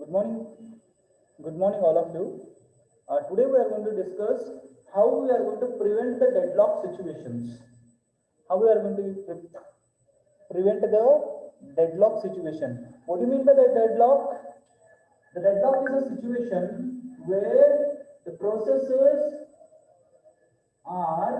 Good morning. Good morning, all of you. Today we are going to discuss how we are going to prevent the deadlock situations. How we are going to prevent the deadlock situation. What do you mean by the deadlock? The deadlock is a situation where the processes are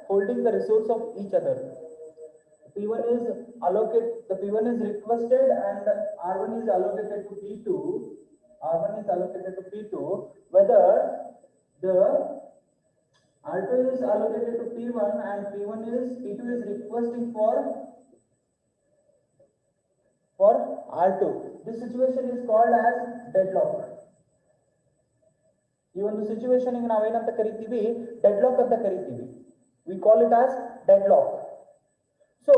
holding the resource of each other. P1 is the P1 is requested and R1 is allocated to P2. R1 is allocated to P2. Whether the R2 is allocated to P1 and P2 is requesting for R2. This situation is called as deadlock. ಈ ಒಂದು situation ಗೆ ನಾವು ಏನಂತ ಕರಿತೀವಿ, deadlock ಅಂತ ಕರಿತೀವಿ. We call it as deadlock. So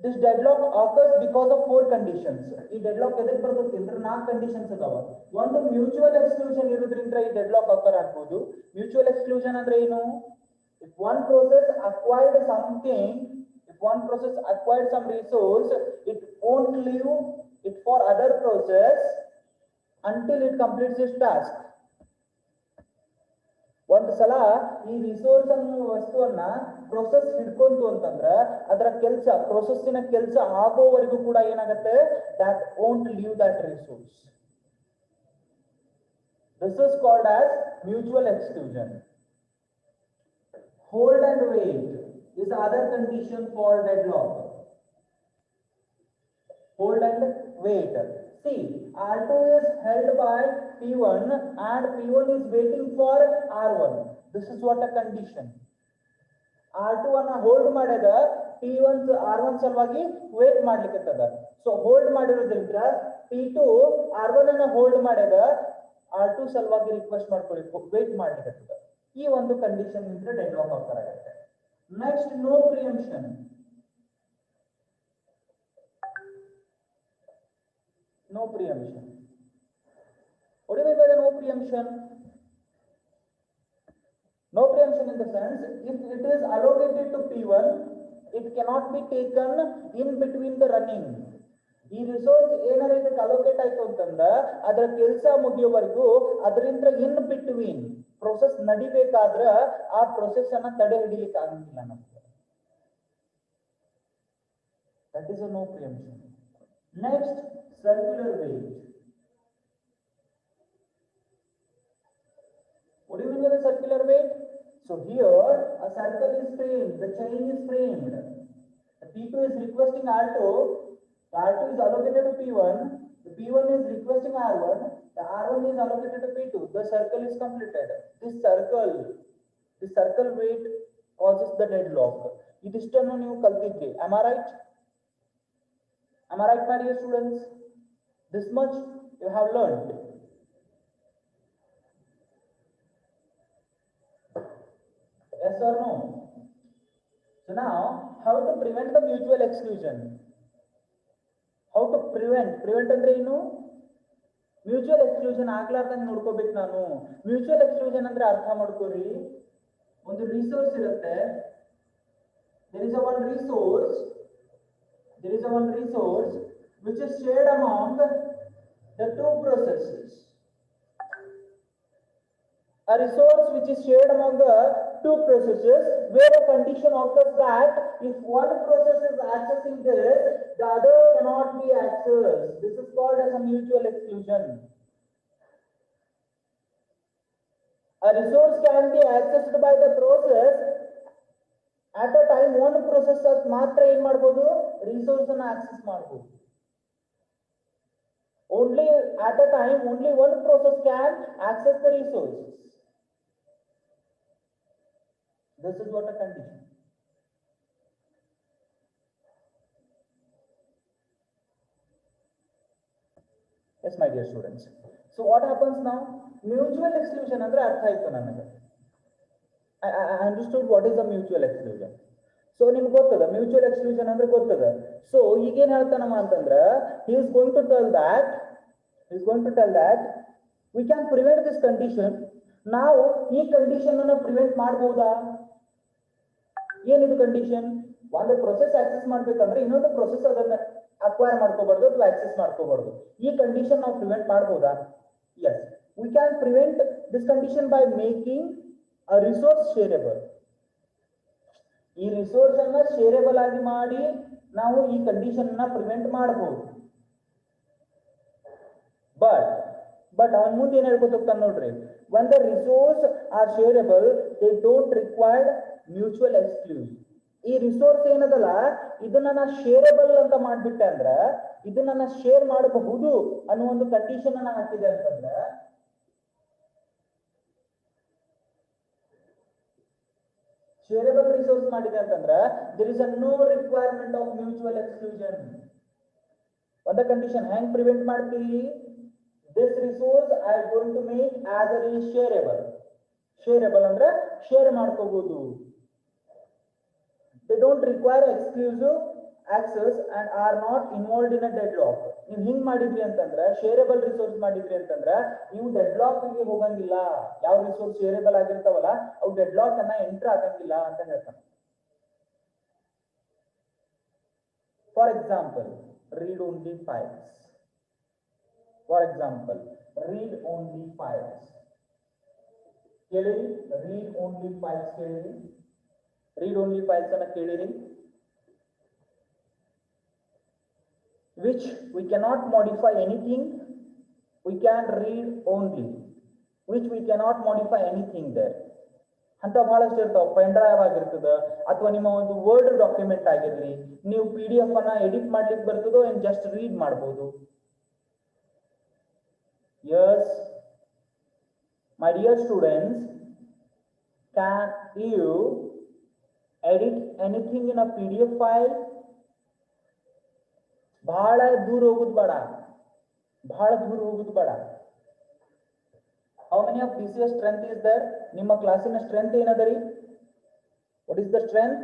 this deadlock occurs because of 4 conditions. ಈ deadlock ಎದಕ್ಕೆ ಬರ್ತದೆ ಅಂದ್ರೆ 4 ಕಂಡೀಷನ್ಸ್ ಅದಾವ. ಒಂದು ಮ್ಯೂಚುವಲ್ ಎಕ್ಸ್ಕ್ಲೂಷನ್ ಇರೋದ್ರಿಂದ ಈ deadlock occur ಆಗ್ಬೋದು. ಮ್ಯೂಚುವಲ್ ಎಕ್ಸ್ಕ್ಲೂಷನ್ ಅಂದ್ರೆ ಏನು? If one process acquired some resource, it won't leave it for other process until it completes its task. ಒಂದು ಸಲ ಈ ರಿಸೋರ್ಸ್ ಅನ್ನೋ ವಸ್ತುವನ್ನ ಪ್ರೊಸೆಸ್ ಹಿಡ್ಕೊಂತು ಅಂತಂದ್ರೆ ಅದರ ಪ್ರೊಸೆಸ್ಸಿನ ಕೆಲಸ ಆಗೋವರೆಗೂ ಕೂಡ ಏನಾಗುತ್ತೆ, that won't leave that resource. This is called as mutual exclusion. Hold and wait is the other condition for deadlock. Hold and wait. See, R2 is held by P1 and P1 is waiting for R1. This is what a condition. R2 ಅನ್ನ hold ಮಾಡಿದ P1 R1 ಸಲುವಾಗಿ wait ಮಾಡ್ಲಿಕ್ಕತ್ತದ. So hold ಮಾಡಿರೋದ್ರಿಂದ P2 R1 ಅನ್ನ hold ಮಾಡಿದ R2 ಸಲುವಾಗಿ request ಮಾಡ್ಕೊಳ್ಳಿ, wait ಮಾಡ್ಲಿಕ್ಕತ್ತದ. ಈ ಒಂದು ಕಂಡೀಷನ್ ಇದ್ರೆ ಡೆಡ್ಲಾಕ್ ಆಕರ್ ಆಗುತ್ತೆ. Next, no preemption. No preemption. What do you mean by the no preemption? No preemption in the sense, if it is allocated to P1, it cannot be taken in between the running. ಈ resource ಏನಾರ ಇದಕ್ಕೆ allocate ಆಯ್ತು ಅಂತಂದ್ರೆ ಅದರ ಕೆಲಸ ಮುಗಿಯೋವರೆಗೂ ಅದರಿಂದ in between process ನಡಿಬೇಕಾದ್ರೆ ಆ process ಅನ್ನ ತಡೆ ಹಿಡಿಲಿಕ್ಕೆ ಆಗಂಗಿಲ್ಲ ನಮ್ಗೆ. That is a no preemption. Next, circular wait. What do you mean by the circular wait? So here a circle is framed, the chain is framed. The P2 is requesting R2, the R2 is allocated to P1, the P1 is requesting R1, the R1 is allocated to P2. The circle is completed. This circle wait causes the deadlock. Idistanu ನೀವು ಕಲ್ತಿದ್ರಿ. Am I right? Am I right, my dear students? This much you have learned. Yes or no? So now, how to prevent the mutual exclusion? How to prevent ಅಂದ್ರೆ ಏನು? Mutual exclusion ಆಗ್ಲಾರ್ದಂಗೆ ನೋಡ್ಕೋಬೇಕು ನಾನು. Mutual exclusion ಅಂದ್ರೆ ಅರ್ಥ ಮಾಡ್ಕೋರಿ, ಒಂದು resource ಇರುತ್ತೆ. there is a one resource which is shared among the 2 processes. A resource which is shared among the 2 processes, where a condition occurs that if one process is accessing this, the other cannot be accessed. This is called as a mutual exclusion. A resource can be accessed by the process at a time one process ಮಾತ್ರ ಏನು ಮಾಡಬಹುದು, resource ಅನ್ನು access ಮಾಡಬಹುದು. Only at a time only one process can access the resources. This is what a condition. Yes, my dear students. So what happens now? Mutual exclusion ಅಂದ್ರೆ ಅರ್ಥ ಆಯ್ತು ನನಗೆ. I understood what is a mutual exclusion. So ನಿಮ್ಗೆ ಗೊತ್ತದ mutual exclusion ಅಂದ್ರೆ ಗೊತ್ತದ. So ಈಗೇನ್ ಹೇಳ್ತಾನಮ್ಮ ಅಂತಂದ್ರೆ he is going to tell that we can prevent this condition. ನಾವು ಈ ಕಂಡೀಷನ್ ಅನ್ನು ಪ್ರಿವೆಂಟ್ ಮಾಡಬಹುದಾ? ಏನಿದು ಕಂಡೀಷನ್? ಒಂದು ಪ್ರೊಸೆಸ್ ಆಕ್ಸೆಸ್ ಮಾಡ್ಬೇಕಂದ್ರೆ ಇನ್ನೊಂದು ಪ್ರೊಸೆಸ್ ಅದನ್ನ ಆ ಅಕ್ವೈರ್ ಮಾಡ್ಕೋಬಾರ್ದು ಅಥವಾ ಆಕ್ಸೆಸ್ ಮಾಡ್ಕೋಬಾರ್ದು. ಈ ಕಂಡೀಷನ್ ನಾವು ಪ್ರಿವೆಂಟ್ ಮಾಡಬಹುದಾ? Yes, we can prevent this condition by making a resource shareable. ಈ ರಿಸೋರ್ಸ್ ಅನ್ನ ಶೇರೆಬಲ್ ಆಗಿ ಮಾಡಿ ನಾವು ಈ ಕಂಡೀಷನ್ ಅನ್ನ ಪ್ರಿವೆಂಟ್ ಮಾಡಬಹುದು. ಬಟ್ ಅವನ್ ಮುಂದೆ ಏನ್ ಹೇಳ್ಕೊತ ಹೋಗ್ತಾನೆ ನೋಡ್ರಿ, when the resource are shareable they don't require mutual exclusive. ಈ ರಿಸೋರ್ಸ್ ಏನದಲ್ಲ ಇದನ್ನ ನಾ ಶೇರೆಬಲ್ ಅಂತ ಮಾಡ್ಬಿಟ್ಟೆ ಅಂದ್ರ, ಇದನ್ನ ನಾ ಶೇರ್ ಮಾಡಬಹುದು ಅನ್ನೋ ಒಂದು ಕಂಡೀಷನ್ ಅನ್ನ ಹಾಕಿದೆ ಅಂತಂದ್ರ, ಶೇರೆಬಲ್ ರಿಸೋರ್ಸ್ ಮಾಡಿದೆ ಅಂತಂದ್ರ there is a no requirement of mutual exclusion. ಒಂದ ಕಂಡೀಷನ್ ಹೆಂಗ್ ಪ್ರಿವೆಂಟ್ ಮಾಡ್ತೀವಿ? This resource I am going to make as a shareable. Shareable ಅಂದ್ರೆ ಶೇರ್ ಮಾಡ್ಕೋಬಹುದು. They don't require exclusive access and are not involved in a deadlock. ನೀವು ಹಿಂಗ್ ಮಾಡಿದ್ರಿ ಅಂತಂದ್ರೆ, ಶೇರೆಬಲ್ resource ಮಾಡಿದ್ರಿ ಅಂತಂದ್ರೆ ನೀವು ಡೆಡ್ಲಾಕ್ ಗೆ ಹೋಗಂಗಿಲ್ಲ. ಯಾವ ರಿಸೋರ್ಸ್ ಶೇರೆಬಲ್ ಆಗಿರ್ತಾವಲ್ಲ ಅವು ಡೆಡ್ಲಾಕ್ ಅನ್ನ ಎಂಟರ್ ಆಗಂಗಿಲ್ಲ ಅಂತ ಹೇಳ್ತಾನೆ. For example, read only files. For example, read only files. ಕೇಳಿರಿ, read only files ಕೇಳಿರಿ, read only files ಅನ್ನ ಕೇಳಿರಿ. Which we cannot modify anything, we can read only. Which we cannot modify anything there. ಅಂತ ಬಹಳಷ್ಟು ಇರ್ತಾವ. Pen drive ಆಗಿರ್ತದ ಅಥವಾ ನಿಮ್ಮ ಒಂದು ವರ್ಡ್ ಡಾಕ್ಯುಮೆಂಟ್ ಆಗಿರ್ಲಿ, ನೀವು PDF ಅನ್ನ ಎಡಿಟ್ ಮಾಡ್ಲಿಕ್ಕೆ ಬರ್ತದೋ ಏನ್ ಜಸ್ಟ್ ರೀಡ್ ಮಾಡಬಹುದು. Yes, my dear students, can you edit anything in a PDF file? ಬಹಳ ದೂರ ಹೋಗುದು ಬೇಡ, ಬಹಳ ದೂರ ಹೋಗುದು ಬೇಡ. How many of BCS strength is there? ನಿಮ್ಮ ಕ್ಲಾಸಿನ strength ಏನದರಿ? What is the strength?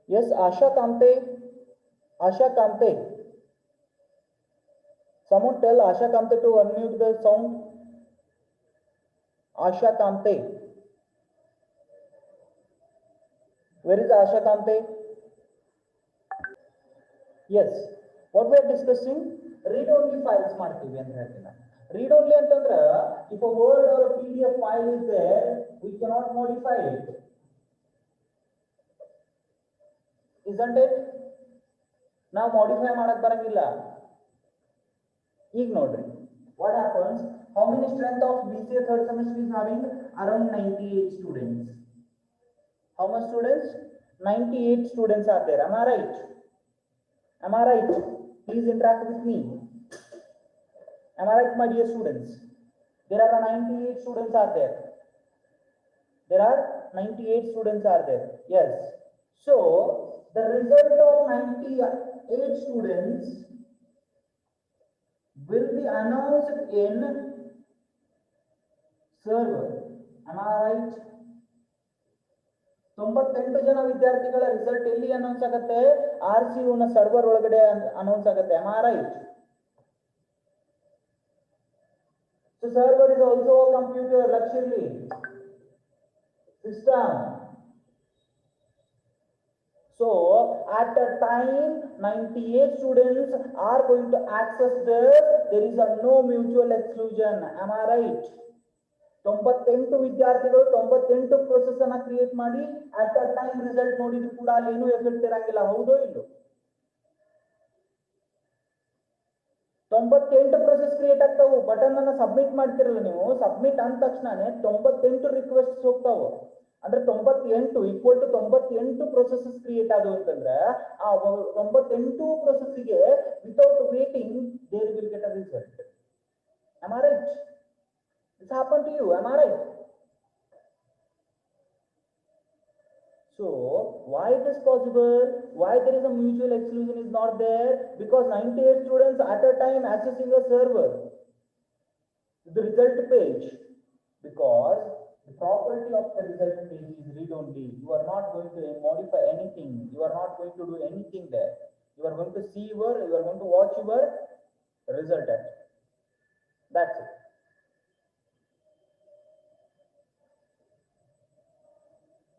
Yes, Asha Kamte. Asha Kamte. Someone tell Asha Kamte to unmute the sound. Asha Kamte. Where is Asha Kamte? Yes. What we are discussing? Read only files ಮಾಡ್ತೀವಿ ಅಂತ ಹೇಳ್ತೀನಿ. Read only ಅಂತಂದ್ರ if a word or a PDF file is there, we cannot modify it. Isn't it? ನಾವು modify ಮಾಡಕ್ ಬರಂಗಿಲ್ಲ. ಈಗ ನೋಡ್ರಿ, what happens? How many strength of BCA third semester is having? Around 98 students. How much students? 98 students are there. Am I right? Am I right? Please interact with me. Am I right, my dear students? There are 98 students are there. There are 98 students are there. Yes. So the result of 98 students will be announced in server. Am I right? 98 ಜನ ವಿದ್ಯಾರ್ಥಿಗಳ result ಎಲ್ಲಿ announce ಆಗುತ್ತೆ? RCU ನ server ಒಳಗಡೆ announce ಆಗುತ್ತೆ. Am I right? So server is also a computer, luxury system. So at a time 98 students are going to access this. There is a no mutual exclusion. Am I right? 98 ವಿದ್ಯಾರ್ಥಿಗಳು 98 process ಅನ್ನ create ಮಾಡಿ at a time result ನೋಡಿದ್ರು ಕೂಡ ಅಲ್ಲಿ ಏನೂ effect ಇರಂಗಿಲ್ಲ. ಹೌದೋ ಇಲ್ಲೋ? 98 process create ಆಗ್ತಾವು. Button ಅನ್ನ ಸಬ್ಮಿಟ್ ಮಾಡ್ತಿರಲ್ಲ ನೀವು, ಸಬ್ಮಿಟ್ ಅಂದ ತಕ್ಷಣನೇ 98 ರಿಕ್ವೆಸ್ಟ್ ಹೋಗ್ತಾವು. ಅಂದ್ರೆ 98 ಈಕ್ವಲ್ ಟು 98 ಪ್ರೊಸೆಸಸ್ ಕ್ರಿಯೇಟ್ ಆದವು ಅಂತಂದ್ರೆ ಆ 98 ಪ್ರೊಸೆಸ್ಗೆ without waiting there will get a result. Am I right? It's happened to you. Am I right? So why it is possible? Why there is a mutual exclusion is not there? Because 98 students at a time accessing a server, the result page. Because the property of the result page is read only. You are not going to modify anything. You are not going to do anything there. You are going to see you are going to watch your result at. That's it.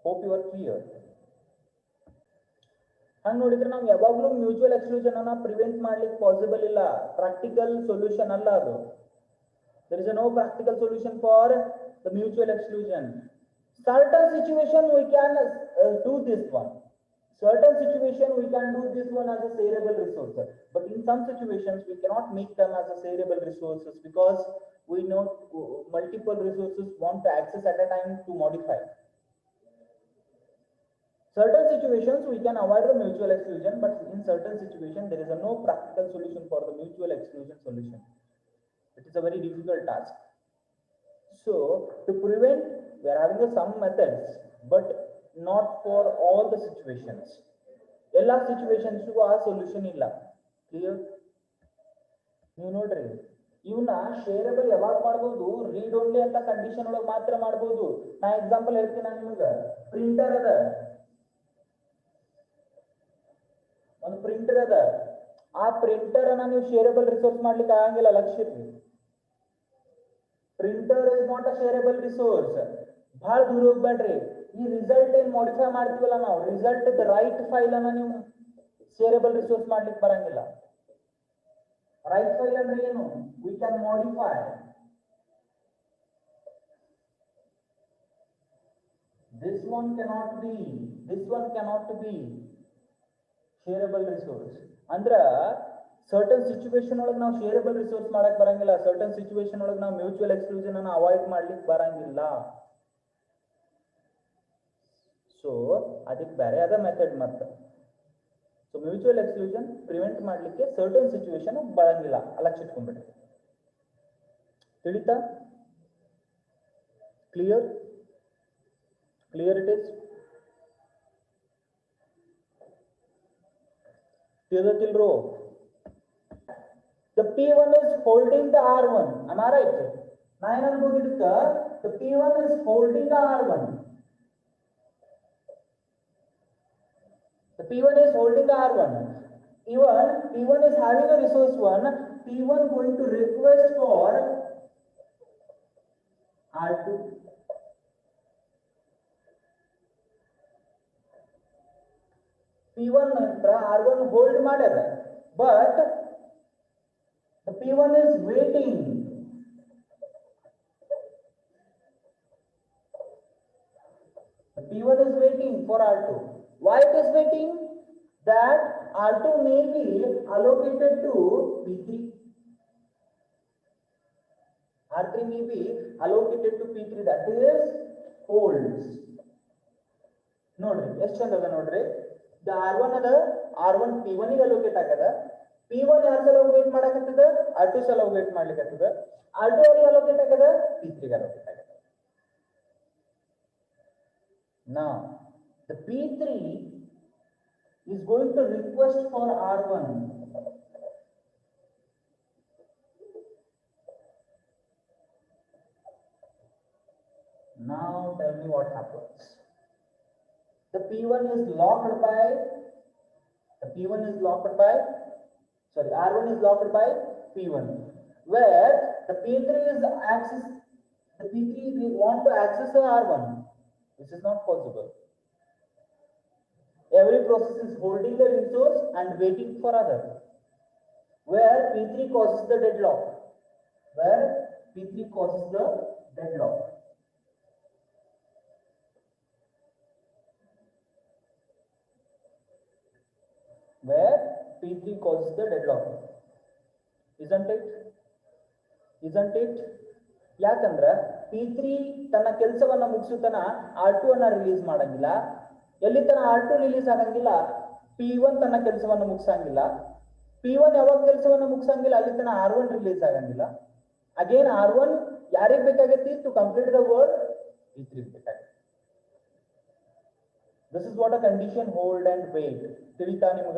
Hope you are clear. ಹಂಗೆ ನೋಡಿದ್ರೆ ನಾವು ಯಾವಾಗಲೂ mutual exclusion ಅನ್ನ prevent ಮಾಡ್ಲಿಕ್ಕೆ possible ಇಲ್ಲ, practical solution ಅಲ್ಲ ಅದು. There is no practical solution for the mutual exclusion. Certain situation we can do this one. Certain situation we can do this one as a shareable resource. But in some situations we cannot make them as a shareable resources because we know multiple resources want to access at a time to modify. Certain situations we can avoid the mutual exclusion, but in certain situations there is no practical solution for the mutual exclusion solution. It is a very difficult task. So to prevent, we are having some methods, but not for all the situations. Ella situations ಗೂ ಆ solution ಇಲ್ಲ. Clear? ನೀವು ನೋಡ್ರಿ, ಇವನ್ನ shareable ಯಾವಾಗ ಮಾಡಬಹುದು, read only ಅಂತ condition ಒಳಗೆ ಮಾತ್ರ ಮಾಡಬಹುದು. ನಾ ಎಕ್ಸಾಂಪಲ್ ಹೇಳ್ತೀನಿ ನಾನು ನಿಮಗೆ. ಪ್ರಿಂಟರ್ ಅದ, ಒಂದು ಪ್ರಿಂಟರ್ ಅದ, ಆ ಪ್ರಿಂಟರ್ ಅನ್ನ ನೀವು ಶೇರಬಲ್ ರಿಸೋರ್ಸ್ ಮಾಡ್ಲಿಕ್ಕೆ ಆಗಂಗಿಲ್ಲ. ಲಕ್ಷ್ಯ ಇರ್ಲಿ, printer is not a shareable resource. ಬಹಳ ದೂರ ಹೋಗ್ಬೇಡ್ರಿ. ಈ ರಿಸಲ್ಟ್ ಏನ್ ಮಾಡಿಫೈ ಮಾಡ್ತೀವಲ್ಲ ನಾವು, ರಿಸಲ್ಟ್ ರೈಟ್ ಫೈಲ್ ಅನ್ನ ನೀವು ಶೇರಬಲ್ ರಿಸೋರ್ಸ್ ಮಾಡ್ಲಿಕ್ಕೆ ಬರಂಗಿಲ್ಲ. ರೈಟ್ ಫೈಲ್ ಅಂದ್ರೆ ಏನು? We can modify. This one cannot be, this one cannot be shareable resource. ಅಂದ್ರ ಸರ್ಟನ್ ಸಿಚುವೇಶನ್ ಒಳಗೆ ನಾವು ಶೇರಬಲ್ ರಿಸೋರ್ಸ್ ಮಾಡಕ್ ಬರಂಗಿಲ್ಲ. ಸರ್ಟನ್ ಸಿಚುವೇಶನ್ ಒಳಗೆ ನಾವು ಮ್ಯೂಚುವಲ್ ಎಕ್ಸ್ಕ್ಲೂಷನ್ ಅನ್ನು ಅವಾಯ್ಡ್ ಮಾಡ್ಲಿಕ್ಕೆ ಬರಂಗಿಲ್ಲ. ಸೊ ಅದಕ್ಕೆ ಬೇರೆ ಅದ ಮೆಥಡ್ ಮತ್ತೆ. ಸೊ ಮ್ಯೂಚುವಲ್ ಎಕ್ಸ್ಕ್ಲೂಷನ್ ಪ್ರಿವೆಂಟ್ ಮಾಡ್ಲಿಕ್ಕೆ ಸರ್ಟನ್ ಸಿಚುವೇಶನ್ ಬರಂಗಿಲ್ಲ. ಲಕ್ಷ ಇಟ್ಕೊಂಡ್ಬಿಡ್ರಿ. ತಿಳಿತಾ? ಕ್ಲಿಯರ್? Clear it is? ತಿಳಿದಿಲ್ರೋ? The P1 is holding the R1. Am I right? ನಾ ಏನ್ ಅನ್ಬೋದು ಇದಕ್ಕ? The P1 is holding the R1. The P1 is holding the R1. Even P1 is having a resource 1. P1 going to request for R2. P1 ನಂತರ R1 hold ಮಾಡ್ಯಾರ. But the P1 is waiting. The P1 is waiting for R2. Why it is waiting? That R2 may be allocated to P3. R3 may be allocated to P3. That is holds. ನೋಡ್ರಿ ಎಷ್ಟು ಚಂದ ಅದ ನೋಡ್ರಿ. The R1 ಅದ, R1 P1 ಗೆ allocate ಆಗದ. P1 ಯಾರ ಸಲ ವೇಟ್ ಮಾಡಕತ್ತದ? R2 ಸಲ ವೇಟ್ ಮಾಡ್ಲಿಕ್ಕತ್ತದ. R2 ಯಾರಿಗೆ allocate ಆಗದ? P3 ಗೆ allocate ಆಗದ. Now the P3 is going to request for R1. Now tell me what happens. The P1 is locked by, R1 is locked by P1, where the P3 want to access the R1. This is not possible. Every process is holding the resource and waiting for other, where P3 causes the deadlock. Where P3 causes the deadlock. Where P3 causes the deadlock. Isn't it? ಯಾಕಂದ್ರ P3 ತನ್ನ ಕೆಲಸವನ್ನ ಮುಗಿಸುತ್ತನ R2 ಅನ್ನ release ಮಾಡಂಗಿಲ್ಲ. ಎಲ್ಲಿ ತನ R2 release ಆಗಂಗಿಲ್ಲ, P1 ತನ್ನ ಕೆಲಸವನ್ನ ಮುಗಿಸಂಗಿಲ್ಲ. P1 ಯಾವಾಗ ಕೆಲಸವನ್ನ ಮುಗಿಸಂಗಿಲ್ಲ, ಅಲ್ಲಿ ತನ R1 ರಿಲೀಸ್ ಆಗಂಗಿಲ್ಲ. ಅಗೇನ್ R1 ಯಾರಿಗೆ ಬೇಕಾಗೈತಿ? To complete the work P3 ಬೇಕಾಗೈತಿ. This is what a condition hold and wait. ತಿಳಿತಾ ನಿಮಗ?